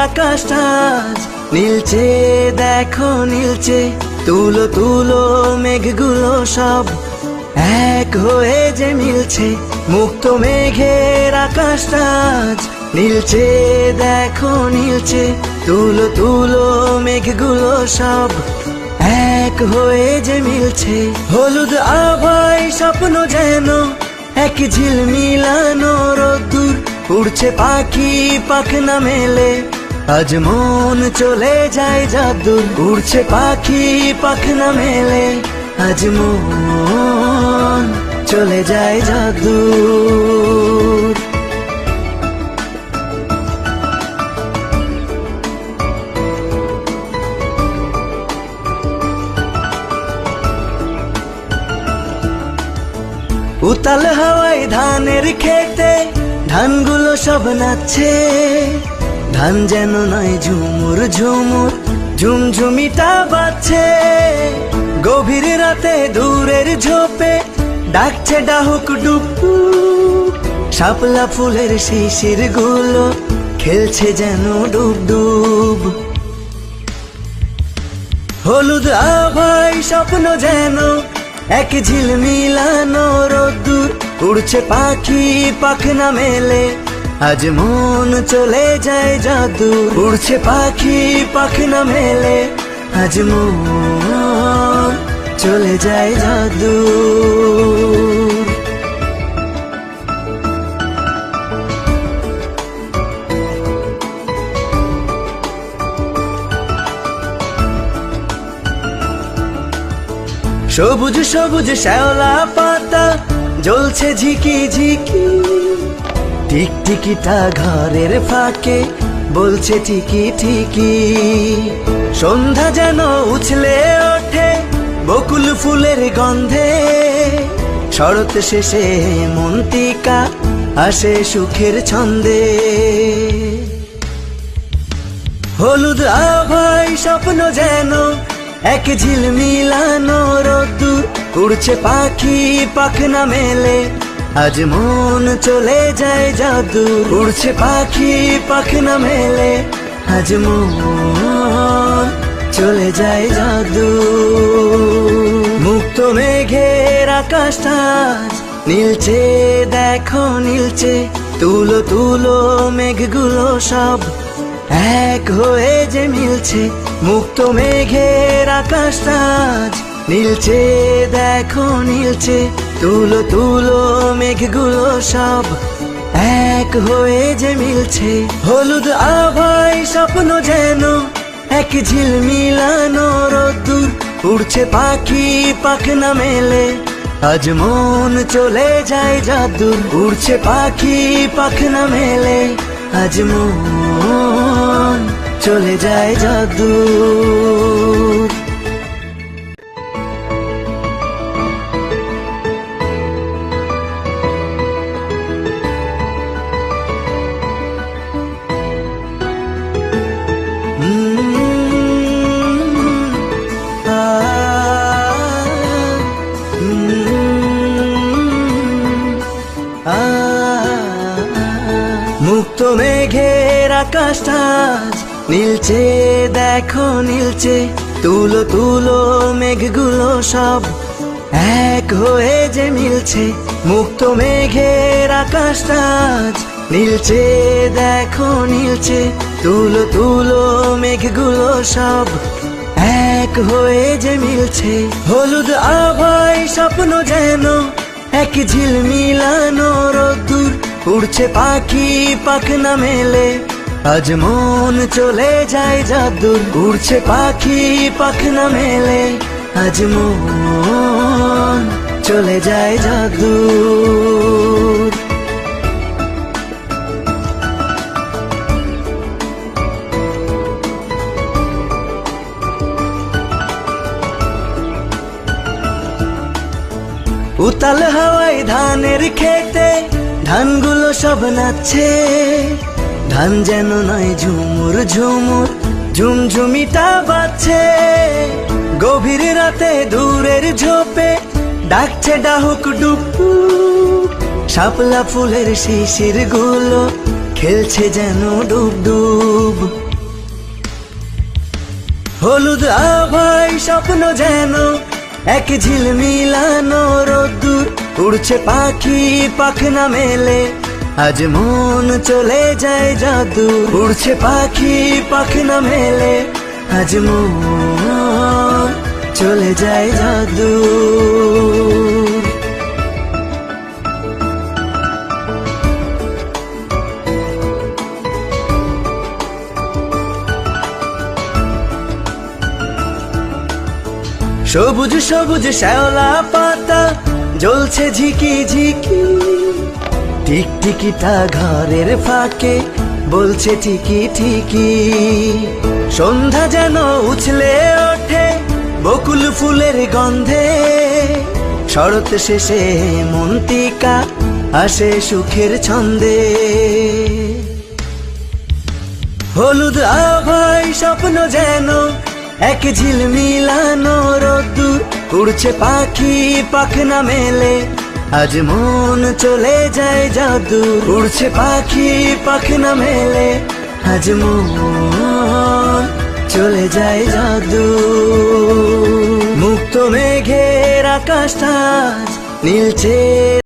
আকাশটা আজ নীলচে, দেখো নীলচে। তুলো তুলো মেঘগুলো সব এক হয়ে যে মিলছে। মুক্ত মেঘের আকাশটা আজ নীলচে, দেখো নীলচে। তুলো তুলো মেঘগুলো সব এক হয়ে যে মিলছে। হলুদ আভায় স্বপ্ন যেন এক ঝিলমিলানো রোদ্দুর। উড়ছে পাখি পাখনা মেলে, আজ মন চলে যায় যাদুর। উড়ছে পাখি পাখনা মেলে, আজ মন চলে যায় যাদুর। উতাল হাওয়ায় ধানের খেতে ধানগুলো সব নাচছে। ধান যেন নয় ঝুমুর ঝুমুর, ঝুমঝুমিটা বাজছে। গভীর রাতে দূরের ঝোপে ডাকছে ডাহুক ডুকু। শাপলা ফুলের শিশির গুলো খেলছে যেন ডুব ডুব। হলুদ আভায় স্বপ্ন যেন এক ঝিলমিলানো রোদ্দুর। উড়ছে পাখি পাখনা মেলে, আজ মন চলে যায় যাদুর। উড়ছে পাখি পাখনা মেলে, আজ মন চলে যায় যাদুর। সবুজ সবুজ শ্যাওলা পাতা জ্বলছে ঝিকি ঝিকি। টিকটিকিটা ঘরের ফাঁকে বলছে ঠিকি ঠিকি। সন্ধ্যা যেন উছলে ওঠে বকুল ফুলের গন্ধে। শরৎ শেষে মন্তিকা আসে সুখের ছন্দে। হলুদ আভায় স্বপ্ন যেন এক ঝিলমিলানো রোদ্দুর। উড়ছে পাখি পাখনা মেলে, আজ মন চলে যায় যাদুর। উড়ছে পাখি পাখনা মেলে, আজ মন চলে যায় যাদুর। মুক্ত মেঘের আকাশটা আজ নীলচে, দেখো নীলচে। তুলো তুলো মেঘগুলো সব এক হয়ে যে মিলছে। মুক্ত মেঘের আকাশটা আজ নীলচে, দেখো নীলচে। তুলো তুলো মেঘগুলো সব এক হয়ে যে মিলছে। হলুদ আভায় স্বপ্ন যেন এক ঝিলমিলানো রোদ্দুর। উড়ছে পাখি পাখনা মেলে, আজ মন চলে যায় যাদুর। উড়ছে পাখি পাখনা মেলে, আজ মন চলে যায় যাদুর। মুক্ত মেঘের আকাশটা আজ নীলচে, দেখো নীলচে। তুলো তুলো মেঘগুলো সব এক হয়ে যে মিলছে। মুক্ত মেঘের আকাশটা আজ নীলচে, দেখো নীলচে। তুলো তুলো মেঘগুলো সব এক হয়ে যে মিলছে। হলুদ আভায় স্বপ্ন যেন এক ঝিলমিলানো রোদ্দুর। উড়ছে পাখি পাখনা মেলে, আজ মন চলে যায় যাদুর। উড়ছে পাখি পাখনা মেলে, আজ মন চলে যায় যাদুর। উতাল হাওয়ায় ধানের খেতে ধানগুলো সব নাচছে। ধান যেন নয় ঝুমুর ঝুমুর, ঝুমঝুমিটা বাজছে। গভীর রাতে দূরের ঝোপে ডাকছে ডাহুক ডুকু। শাপলা ফুলের শিশির গুলো খেলছে যেন ডুব ডুব। হলুদ আভায় স্বপ্ন যেন এক ঝিলমিলানো রোদ্দুর, উড়ছে পাখি পাখনা মেলে, আজ মন চলে যায় জাদু। উড়ছে পাখি পাখনা মেলে, আজ মন চলে যায় জাদু। সবুজ সবুজ শ্যাওলা পাতা জ্বলছে ঝিকি ঝিকি, টিকটিকিটা ঘরের ফাঁকে বলছে ঠিকি ঠিকি। সন্ধ্যা যেন উছলে ওঠে বকুল ফুলের গন্ধে, শরৎ শেষে মন্তিকা আসে সুখের ছন্দে। হলুদ আভায় স্বপ্ন যেন এক ঝিলমিলানো রোদ্দুর, উড়ছে পাখি পাখনা মেলে, আজ মন চলে যায় জাদু। উড়ছে পাখি পাখনা মেলে, আজ মন চলে যায় জাদু। মুক্ত মেঘের আকাশটা নীলচে